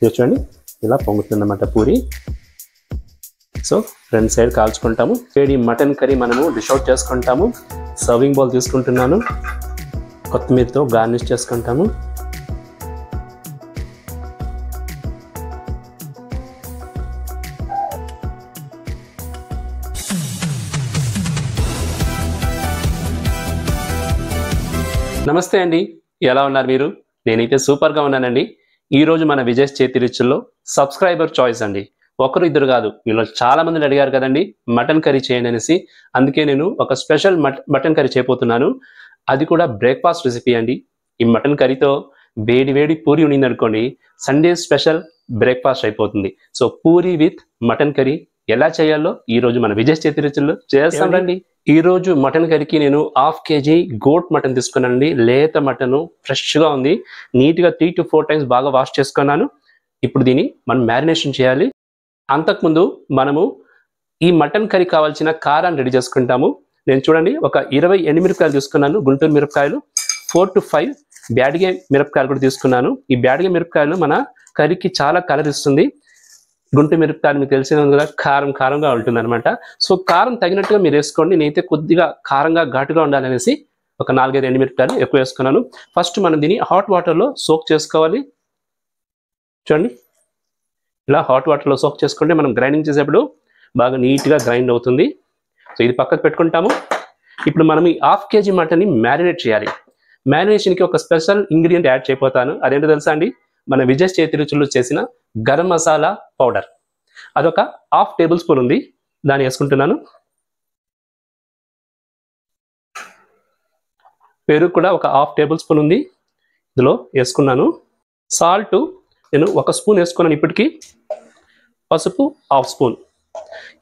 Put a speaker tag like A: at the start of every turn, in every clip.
A: ఇది చూడండి ఇలా పొంగుతుందన్నమాట పూరి. సో ఫ్రంట్ సైడ్ కాల్చుకుంటాము. వేడి మటన్ కర్రీ మనము డిష్ అవుట్ చేసుకుంటాము. సర్వింగ్ బౌల్ తీసుకుంటున్నాను. కొత్తిమీరతో గార్నిష్ చేసుకుంటాము. నమస్తే అండి, ఎలా ఉన్నారు మీరు? నేనైతే సూపర్గా ఉన్నానండి. ఈరోజు మన విజయ్ చేతి రుచుల్లో సబ్స్క్రైబర్ చాయిస్ అండి. ఒకరు ఇద్దరు కాదు, మీలో చాలా మందిని అడిగారు కదండి మటన్ కర్రీ చేయండి అనేసి. అందుకే నేను ఒక స్పెషల్ మటన్ కర్రీ చేయబోతున్నాను. అది కూడా బ్రేక్ఫాస్ట్ రెసిపీ అండి. ఈ మటన్ కర్రీతో వేడి వేడి పూరి ఉండింది అనుకోండి, సండే స్పెషల్ బ్రేక్ఫాస్ట్ అయిపోతుంది. So puri with mutton curry ఎలా చేయాలో ఈరోజు మన విజయ్ చేతి రుచుల్లో చేస్తాం రండి. ఈరోజు మటన్ కర్రీకి నేను 1/2 kg గోట్ మటన్ తీసుకున్నానండి. లేత మటన్ ఫ్రెష్గా ఉంది. నీట్గా 3 to 4 times బాగా వాష్ చేసుకున్నాను. ఇప్పుడు దీన్ని మనం మ్యారినేషన్ చేయాలి. అంతకుముందు మనము ఈ మటన్ కర్రీ కావాల్సిన కారాన్ని రెడీ చేసుకుంటాము. నేను చూడండి ఒక 20 ఎండుమిరపకాయలు తీసుకున్నాను, గుంటూరు మిరపకాయలు. 4 to 5 బ్యాడిగే మిరపకాయలు కూడా తీసుకున్నాను. ఈ బ్యాడిగే మిరపకాయలు మన కర్రీకి చాలా కలర్ ఇస్తుంది. గుంటూరు మిరపకాయలు మీకు తెలిసిన కదా, కారం కారంగా ఉంటుంది అనమాట. సో కారం తగినట్టుగా మీరు వేసుకోండి. నేనైతే కొద్దిగా కారంగా ఘాటుగా ఉండాలనేసి ఒక 4-5 ఎండుమిరపకాయలు ఎక్కువ వేసుకున్నాను. ఫస్ట్ మనం దీన్ని హాట్ వాటర్లో సోక్ చేసుకోవాలి. చూడండి ఇలా హాట్ వాటర్లో సోక్ చేసుకుంటే మనం గ్రైండింగ్ చేసేప్పుడు బాగా నీట్గా గ్రైండ్ అవుతుంది. సో ఇది పక్కకు పెట్టుకుంటాము. ఇప్పుడు మనం ఈ 1/2 kg మటన్ని మ్యారినేట్ చేయాలి. మ్యారినేషన్కి ఒక స్పెషల్ ఇంగ్రీడియంట్ యాడ్ చేయబోతాను. అదేంటో తెలుసా అండి? మన విజయ్ చేతి రుచుల్లో చేసిన గరం మసాలా పౌడర్. అదొక 1/2 tablespoon ఉంది, దాన్ని వేసుకుంటున్నాను. పెరుగు కూడా ఒక 1/2 tablespoon ఉంది, ఇందులో వేసుకున్నాను. సాల్ట్ నేను 1 స్పూన్ వేసుకున్నాను. ఇప్పటికి పసుపు 1/2 స్పూన్.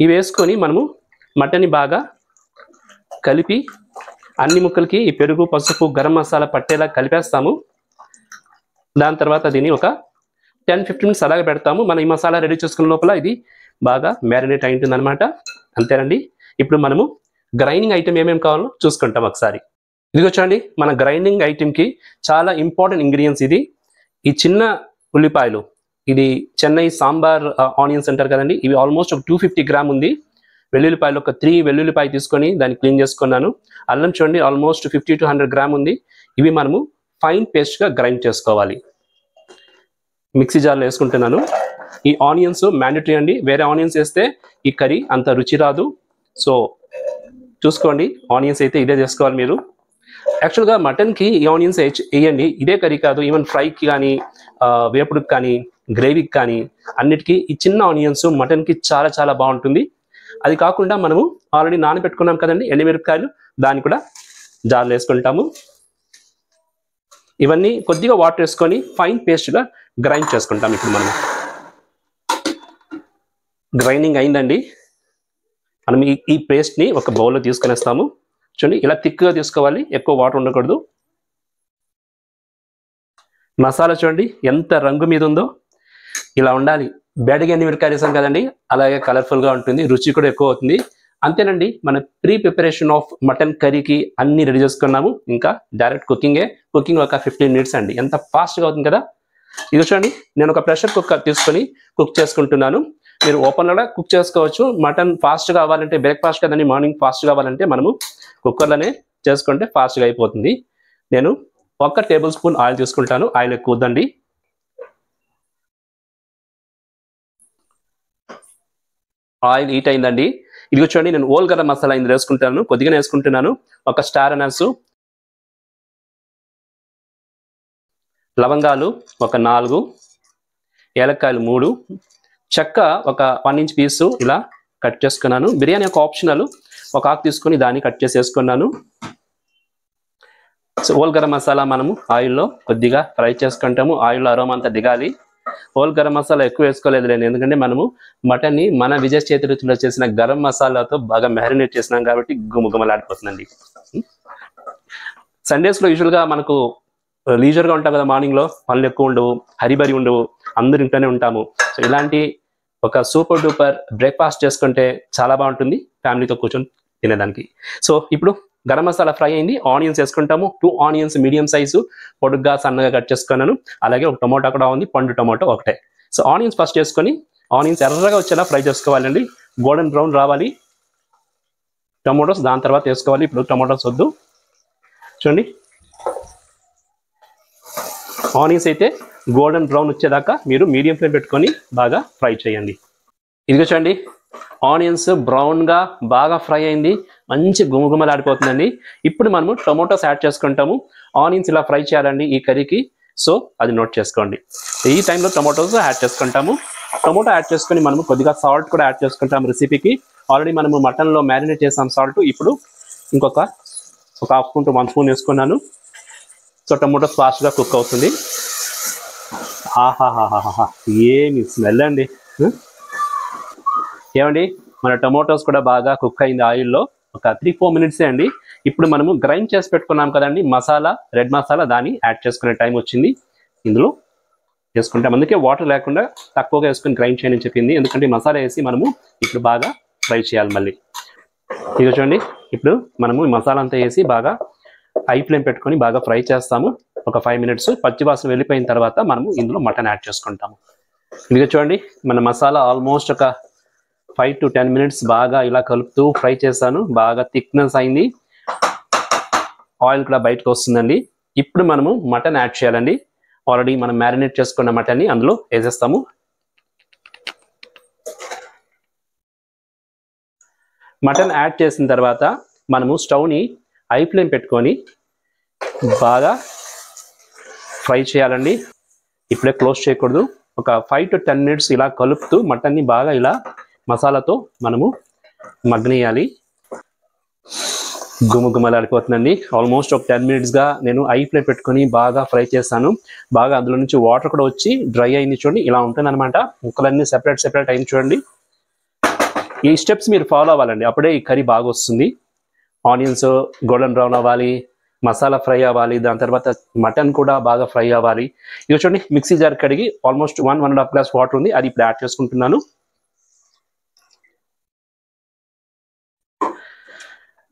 A: ఇవి వేసుకొని మనము మటన్ని బాగా కలిపి అన్ని ముక్కలకి ఈ పెరుగు పసుపు గరం మసాలా పట్టేలా కలిపేస్తాము. దాని తర్వాత దీన్ని ఒక 10-15 minutes అలాగే పెడతాము. మనం ఈ మసాలా రెడీ చేసుకున్న లోపల ఇది బాగా మ్యారినేట్ అయి ఉంటుంది అనమాట. అంతేనండి. ఇప్పుడు మనము గ్రైండింగ్ ఐటమ్ ఏమేమి కావాలో చూసుకుంటాం ఒకసారి. ఇదిగో చూడండి, మన గ్రైండింగ్ ఐటమ్కి చాలా ఇంపార్టెంట్ ఇంగ్రీడియంట్స్ ఇది. ఈ చిన్న ఉల్లిపాయలు, ఇది చెన్నై సాంబార్ ఆనియన్స్ అంటారు కదండి, ఇవి ఆల్మోస్ట్ ఒక 250 గ్రామ్ ఉంది. వెల్లుల్లిపాయలు ఒక 3 వెల్లుల్లిపాయ తీసుకొని దాన్ని క్లీన్ చేసుకున్నాను. అల్లం చూడండి ఆల్మోస్ట్ 50 to 100 గ్రామ్ ఉంది. ఇవి మనము ఫైన్ పేస్ట్గా గ్రైండ్ చేసుకోవాలి. మిక్సీ జార్లో వేసుకుంటున్నాను. ఈ ఆనియన్స్ మ్యాండేటరీ అండి, వేరే ఆనియన్స్ వేస్తే ఈ కర్రీ అంత రుచి రాదు. సో చూసుకోండి, ఆనియన్స్ అయితే ఇదే చేసుకోవాలి మీరు. యాక్చువల్గా మటన్కి ఈ ఆనియన్స్ వేయండి, ఇదే కర్రీ కాదు, ఈవెన్ ఫ్రైకి కానీ వేపుడుకి కానీ గ్రేవీకి కానీ అన్నిటికీ ఈ చిన్న ఆనియన్స్ మటన్కి చాలా చాలా బాగుంటుంది. అది కాకుండా మనము ఆల్రెడీ నానబెట్టుకున్నాం కదండి ఎండుమిరపకాయలు, దాన్ని కూడా జార్లో వేసుకుంటాము. ఇవన్నీ కొద్దిగా వాటర్ వేసుకొని ఫైన్ పేస్ట్గా గ్రైండ్ చేసుకుంటాం. ఇప్పుడు మనం గ్రైండింగ్ అయిందండి. మనం ఈ పేస్ట్ని ఒక బౌల్లో తీసుకునేస్తాము. చూడండి ఇలా థిక్గా తీసుకోవాలి, ఎక్కువ వాటర్ ఉండకూడదు. మసాలా చూడండి ఎంత రంగు మీద ఉందో, ఇలా ఉండాలి. బ్యాడిగే ఎండుమిరపకాయలు వేసాం కదండి, అలాగే కలర్ఫుల్గా ఉంటుంది, రుచి కూడా ఎక్కువ అవుతుంది. అంతేనండి, మన ప్రీ ప్రిపరేషన్ ఆఫ్ మటన్ కర్రీకి అన్ని రెడీ చేసుకున్నాము. ఇంకా డైరెక్ట్ కుకింగ్ ఒక 15 minutes అండి. ఎంత ఫాస్ట్గా అవుతుంది కదా. ఇది చూడండి, నేను ఒక ప్రెషర్ కుక్కర్ తీసుకొని కుక్ చేసుకుంటున్నాను. మీరు ఓపెన్లో కూడా కుక్ చేసుకోవచ్చు. మటన్ ఫాస్ట్గా అవ్వాలంటే, బ్రేక్ఫాస్ట్ కదండి మార్నింగ్ ఫాస్ట్గా అవ్వాలంటే మనము కుక్కర్లోనే చేసుకుంటే ఫాస్ట్గా అయిపోతుంది. నేను 1 tablespoon ఆయిల్ తీసుకుంటాను. ఆయిల్ ఎక్కువ వద్దండి. ఆయిల్ హీట్ అయిందండి. ఇదిగో చూడండి, నేను ఓల్ గరం మసాలా ఇందులో వేసుకుంటాను, కొద్దిగానే వేసుకుంటున్నాను. ఒక స్టార్ అనర్స్, లవంగాలు ఒక 4, ఏలక్కాయలు 3, చెక్క ఒక 1 inch పీసు ఇలా కట్ చేసుకున్నాను. బిర్యానీ ఒక ఆప్షనల్, ఒక ఆకు తీసుకొని దాన్ని కట్ చేసి వేసుకున్నాను. సో ఓల్ గరం మసాలా మనము ఆయిల్లో కొద్దిగా ఫ్రై చేసుకుంటాము. ఆయిల్లో అరోమా అంతా దిగాలి. హోల్ గరం మసాలా ఎక్కువ వేసుకోలేదు లేండి, ఎందుకంటే మనము మటన్ని మన విజయ్ చేతి రుచిలో చేసిన గరం మసాలాతో బాగా మ్యారినేట్ చేసినాం కాబట్టి గుమగుమలాడిపోతుందండి. సండేస్లో యూజువల్గా మనకు లీజర్గా ఉంటాం కదా, మార్నింగ్లో పనులు ఎక్కువ ఉండవు, హరిబరి ఉండవు, అందరు ఇంట్లోనే ఉంటాము. సో ఇలాంటి ఒక సూపర్ డూపర్ బ్రేక్ఫాస్ట్ చేసుకుంటే చాలా బాగుంటుంది ఫ్యామిలీతో కూర్చొని తినేదానికి. సో ఇప్పుడు గరం మసాలా ఫ్రై అయింది, ఆనియన్స్ వేసుకుంటాము. 2 ఆనియన్స్ మీడియం సైజు పొడుగ్గా సన్నగా కట్ చేసుకున్నాను. అలాగే ఒక టొమాటో కూడా ఉంది, పండు టొమాటో ఒకటే. సో ఆనియన్స్ ఫస్ట్ వేసుకొని ఆనియన్స్ ఎర్రగా వచ్చేలా ఫ్రై చేసుకోవాలండి, గోల్డెన్ బ్రౌన్ రావాలి. టమాటోస్ దాని తర్వాత వేసుకోవాలి. ఇప్పుడు టమాటోస్ వద్దు. చూడండి, ఆనియన్స్ అయితే గోల్డెన్ బ్రౌన్ వచ్చేదాకా మీరు మీడియం ఫ్లేమ్ పెట్టుకొని బాగా ఫ్రై చేయండి. ఇదిగో చూడండి, ఆనియన్స్ బ్రౌన్గా బాగా ఫ్రై అయింది, మంచి గుమగుమలాడిపోతుందండి. ఇప్పుడు మనము టొమాటోస్ యాడ్ చేసుకుంటాము. ఆనియన్స్ ఇలా ఫ్రై చేయాలండి ఈ కర్రీకి, సో అది నోట్ చేసుకోండి. ఈ టైంలో టొమాటోస్ యాడ్ చేసుకుంటాము. టొమాటో యాడ్ చేసుకొని మనము కొద్దిగా సాల్ట్ కూడా యాడ్ చేసుకుంటాము రెసిపీకి. ఆల్రెడీ మనము మటన్లో మ్యారినేట్ చేసాం సాల్ట్. ఇప్పుడు ఇంకొక హాఫ్ స్పూన్ టు 1 స్పూన్ వేసుకున్నాను. సో టొమాటోస్ ఫాస్ట్గా కుక్ అవుతుంది. ఆహాహాహాహా, ఏమి స్మెల్ అండి. ఏమండి, మన టొమాటోస్ కూడా బాగా కుక్ అయింది ఆయిల్లో. ఒక 3-4 మినిట్సే అండి. ఇప్పుడు మనము గ్రైండ్ చేసి పెట్టుకున్నాం కదండి మసాలా, రెడ్ మసాలా, దాన్ని యాడ్ చేసుకునే టైం వచ్చింది. ఇందులో వేసుకుంటాం. అందుకే వాటర్ లేకుండా తక్కువగా వేసుకొని గ్రైండ్ చేయని చెప్పింది, ఎందుకంటే మసాలా వేసి మనము ఇప్పుడు బాగా ఫ్రై చేయాలి మళ్ళీ. ఇక చూడండి, ఇప్పుడు మనము మసాలా అంతా వేసి బాగా హై ఫ్లేమ్ పెట్టుకొని బాగా ఫ్రై చేస్తాము. ఒక 5 మినిట్స్ పచ్చివాసన వెళ్ళిపోయిన తర్వాత మనము ఇందులో మటన్ యాడ్ చేసుకుంటాము. ఇక చూడండి, మన మసాలా ఆల్మోస్ట్ ఒక 5 to 10 మినిట్స్ బాగా ఇలా కలుపుతూ ఫ్రై చేశాను. బాగా థిక్నెస్ అయింది, ఆయిల్ కూడా బయటకు వస్తుందండి. ఇప్పుడు మనము మటన్ యాడ్ చేయాలండి. ఆల్రెడీ మనం మ్యారినేట్ చేసుకున్న మటన్ని అందులో వేసేస్తాము. మటన్ యాడ్ చేసిన తర్వాత మనము స్టవ్ని హై ఫ్లేమ్ పెట్టుకొని బాగా ఫ్రై చేయాలండి. ఇప్పుడే క్లోజ్ చేయకూడదు. ఒక 5 to 10 మినిట్స్ ఇలా కలుపుతూ మటన్ని బాగా ఇలా మసాలాతో మనము మగ్గనియాలి. గుమగుమలాడిపోతుందండి. ఆల్మోస్ట్ ఒక 10 మినిట్స్గా నేను హై ఫ్లేమ్ పెట్టుకొని బాగా ఫ్రై చేశాను. బాగా అందులో నుంచి వాటర్ కూడా వచ్చి డ్రై అయింది. చూడండి, ఇలా ఉంటుంది అనమాట. ముక్కలన్నీ సెపరేట్ అయింది. చూడండి, ఈ స్టెప్స్ మీరు ఫాలో అవ్వాలండి, అప్పుడే ఈ కర్రీ బాగా వస్తుంది. ఆనియన్స్ గోల్డెన్ బ్రౌన్ అవ్వాలి, మసాలా ఫ్రై అవ్వాలి, దాని తర్వాత మటన్ కూడా బాగా ఫ్రై అవ్వాలి. ఇది చూడండి, మిక్సీ జార్ కడిగి ఆల్మోస్ట్ 1-1.5 గ్లాస్ వాటర్ ఉంది, అది ఇప్పుడు యాడ్ చేసుకుంటున్నాను.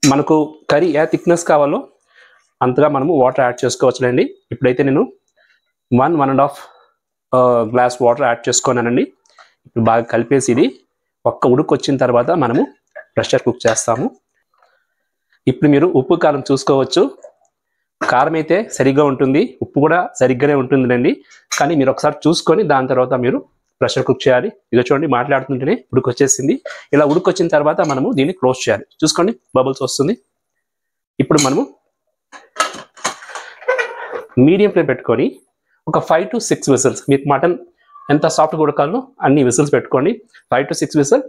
A: మనకు కర్రీ ఏ థిక్నెస్ కావాలో అంతగా మనము వాటర్ యాడ్ చేసుకోవచ్చులేండి. ఇప్పుడైతే నేను 1-1.5 గ్లాస్ వాటర్ యాడ్ చేసుకున్నానండి. ఇప్పుడు బాగా కలిపేసి ఇది ఒక్క ఉడుకు వచ్చిన తర్వాత మనము ప్రెషర్ కుక్ చేస్తాము. ఇప్పుడు మీరు ఉప్పు కారం చూసుకోవచ్చు. కారం అయితే సరిగ్గా ఉంటుంది, ఉప్పు కూడా సరిగ్గానే ఉంటుందండి. కానీ మీరు ఒకసారి చూసుకొని దాని తర్వాత మీరు ప్రెషర్ కుక్ చేయాలి. ఇక చూడండి, మాట్లాడుతుంటేనే ఉడుకొచ్చేసింది. ఇలా ఉడుకొచ్చిన తర్వాత మనము దీన్ని క్లోజ్ చేయాలి. చూసుకోండి, బబుల్స్ వస్తుంది. ఇప్పుడు మనము మీడియం ఫ్లేమ్ పెట్టుకొని ఒక 5 to 6 విజిల్స్, మీకు మటన్ ఎంత సాఫ్ట్గా ఉడకాలో అన్ని విజిల్స్ పెట్టుకోండి. 5 to 6 విజిల్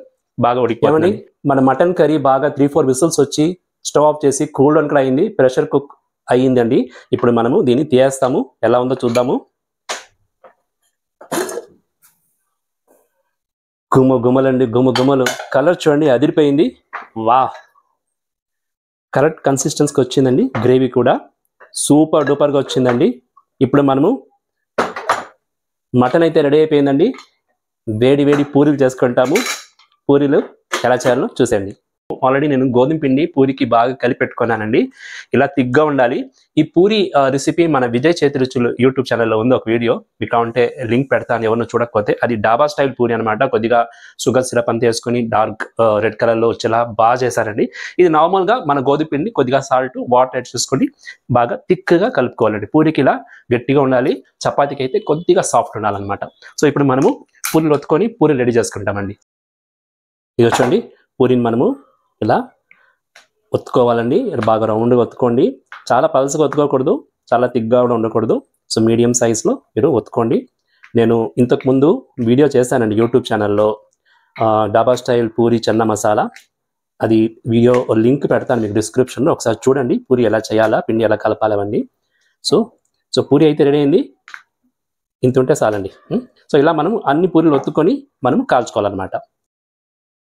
A: బాగా ఉడికిపోయింది. మన మటన్ కర్రీ బాగా 3-4 విజిల్స్ వచ్చి స్టవ్ ఆఫ్ చేసి కూల్ డౌన్ కూడా అయింది, ప్రెషర్ కుక్ అయ్యిందండి. ఇప్పుడు మనము దీన్ని తీయేస్తాము. ఎలా ఉందో చూద్దాము. గుమలండి, గుమలు. కలర్ చూడండి, అదిరిపోయింది. వా, కరెక్ట్ కన్సిస్టెన్సీకి వచ్చిందండి. గ్రేవీ కూడా సూపర్ డూపర్గా వచ్చిందండి. ఇప్పుడు మనము మటన్ అయితే రెడీ అయిపోయిందండి. వేడి పూరీలు చేసుకుంటాము. పూరీలు ఎలా చేయాలో చూసేయండి. ఆల్రెడీ నేను గోధుమ పిండి పూరికి బాగా కలిపి పెట్టుకున్నానండి. ఇలా తిగ్గా ఉండాలి. ఈ పూరి రెసిపీ మన విజయ్ చేతి రుచులు యూట్యూబ్ ఛానల్లో ఉంది ఒక వీడియో, మీకు కావాలంటే లింక్ పెడతాను ఎవరినో చూడకపోతే. అది డాబా స్టైల్ పూరి అనమాట. కొద్దిగా షుగర్ సిరప్ అంతా వేసుకొని డార్క్ రెడ్ కలర్లో వచ్చేలా బాగా చేశారండి. ఇది నార్మల్గా మన గోధుమ పిండి కొద్దిగా సాల్ట్ వాటర్ యాడ్ చేసుకొని బాగా థిక్గా కలుపుకోవాలండి. పూరికి ఇలా గట్టిగా ఉండాలి, చపాతీకి అయితే కొద్దిగా సాఫ్ట్ ఉండాలన్నమాట. సో ఇప్పుడు మనము పూరీలు ఒత్తుకొని పూరీలు రెడీ చేసుకుంటామండి. ఇది వచ్చండి, పూరిని మనము ఇలా ఒత్తుకోవాలండి. బాగా రౌండ్గా ఒత్తుకోండి. చాలా పల్స్గా ఒత్తుకోకూడదు, చాలా థిక్గా కూడా ఉండకూడదు. సో మీడియం సైజ్లో మీరు ఒత్తుకోండి. నేను ఇంతకుముందు వీడియో చేశానండి యూట్యూబ్ ఛానల్లో, డాబా స్టైల్ పూరి చెన్న మసాలా. అది వీడియో లింక్ పెడతాను మీకు డిస్క్రిప్షన్లో, ఒకసారి చూడండి. పూరి ఎలా చేయాలా, పిండి ఎలా కలపాలవన్నీ. సో పూరి అయితే రెడీ అయింది. ఇంత ఉంటే చాలండి. సో ఇలా మనం అన్ని పూరీలు ఒత్తుకొని మనం కాల్చుకోవాలన్నమాట.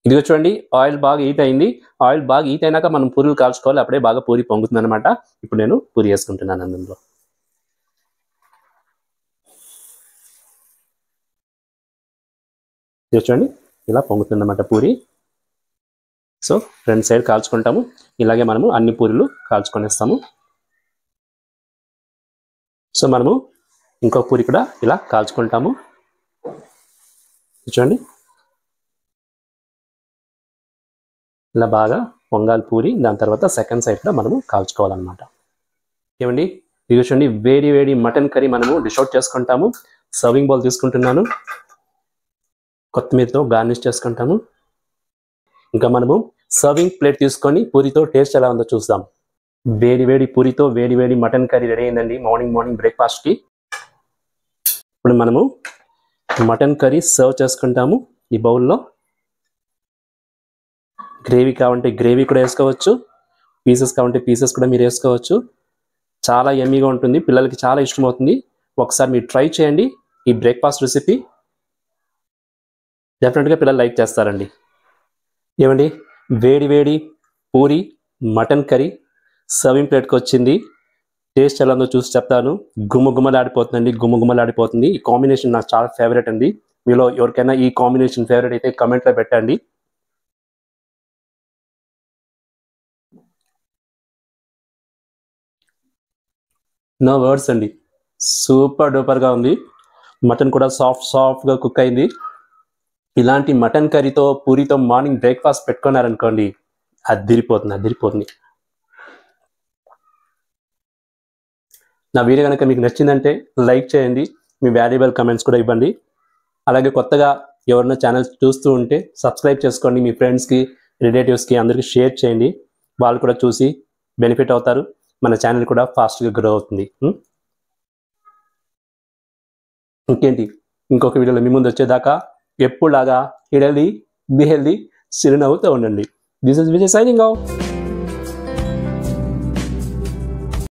A: ఇదిగో చూడండి, ఆయిల్ బాగా హీట్ అయింది. ఆయిల్ బాగా హీట్ అయినాక మనం పూరీలు కాల్చుకోవాలి, అప్పుడే బాగా పూరి పొంగుతుంది అనమాట. ఇప్పుడు నేను పూరి వేసుకుంటున్నాను అందులో. ఇదిగో చూడండి, ఇలా పొంగుతుంది అన్నమాట పూరి. సో ఫ్రంట్ సైడ్ కాల్చుకుంటాము. ఇలాగే మనము అన్ని పూరీలు కాల్చుకొనేస్తాము. సో మనము ఇంకో పూరి కూడా ఇలా కాల్చుకుంటాము. చూడండి, ఇలా బాగా పొంగాలి పూరి. దాని తర్వాత సెకండ్ సైడ్ కూడా మనము కాల్చుకోవాలన్నమాట. ఏమండి, ఇది చూడండి, వేడి వేడి మటన్ కర్రీ మనము డిష్ అవుట్ చేసుకుంటాము. సర్వింగ్ బౌల్ తీసుకుంటున్నాను, కొత్తిమీరతో గార్నిష్ చేసుకుంటాము. ఇంకా మనము సర్వింగ్ ప్లేట్ తీసుకొని పూరితో టేస్ట్ ఎలా ఉందో చూద్దాం. వేడి వేడి పూరితో వేడి వేడి మటన్ కర్రీ రెడీ అయిందండి మార్నింగ్ బ్రేక్ఫాస్ట్కి. ఇప్పుడు మనము మటన్ కర్రీ సర్వ్ చేసుకుంటాము ఈ బౌల్లో. గ్రేవీ కావాలంటే గ్రేవీ కూడా వేసుకోవచ్చు, పీసెస్ కావాలంటే పీసెస్ కూడా మీరు వేసుకోవచ్చు. చాలా యమ్మీగా ఉంటుంది, పిల్లలకి చాలా ఇష్టమవుతుంది. ఒకసారి మీరు ట్రై చేయండి ఈ బ్రేక్ఫాస్ట్ రెసిపీ, డెఫినెట్గా పిల్లలు లైక్ చేస్తారండి. ఏమండి, వేడి వేడి పూరి మటన్ కర్రీ సర్వింగ్ ప్లేట్కి వచ్చింది. టేస్ట్ ఎలా ఉందో చూసి చెప్తాను. గుమ్మగుమ్మలాడిపోతుందండి, గుమ్మగుమ్మలాడిపోతుంది. ఈ కాంబినేషన్ నాకు చాలా ఫేవరెట్ అండి. మీలో ఎవరికైనా ఈ కాంబినేషన్ ఫేవరెట్ అయితే కమెంట్లో పెట్టండి. నో వర్డ్స్ అండి, సూపర్ డూపర్గా ఉంది. మటన్ కూడా సాఫ్ట్గా కుక్ అయింది. ఇలాంటి మటన్ కర్రీతో పూరితో మార్నింగ్ బ్రేక్ఫాస్ట్ పెట్టుకున్నారనుకోండి, అదిరిపోతుంది. నా వీడియో కనుక మీకు నచ్చిందంటే లైక్ చేయండి, మీ వాల్యుబుల్ కమెంట్స్ కూడా ఇవ్వండి. అలాగే కొత్తగా ఎవరైనా ఛానల్ చూస్తూ ఉంటే సబ్స్క్రైబ్ చేసుకోండి. మీ ఫ్రెండ్స్కి, రిలేటివ్స్కి అందరికీ షేర్ చేయండి. వాళ్ళు కూడా చూసి బెనిఫిట్ అవుతారు. మన ఛానల్ కూడా ఫాస్ట్గా గ్రో అవుతుంది. ఇంకేంటి, ఇంకొక వీడియోలో మీ ముందు వచ్చేదాకా ఎప్పుడులాగా బి హెల్దీ చిరునవ్వుతూ ఉండండి. This is Vijay signing off.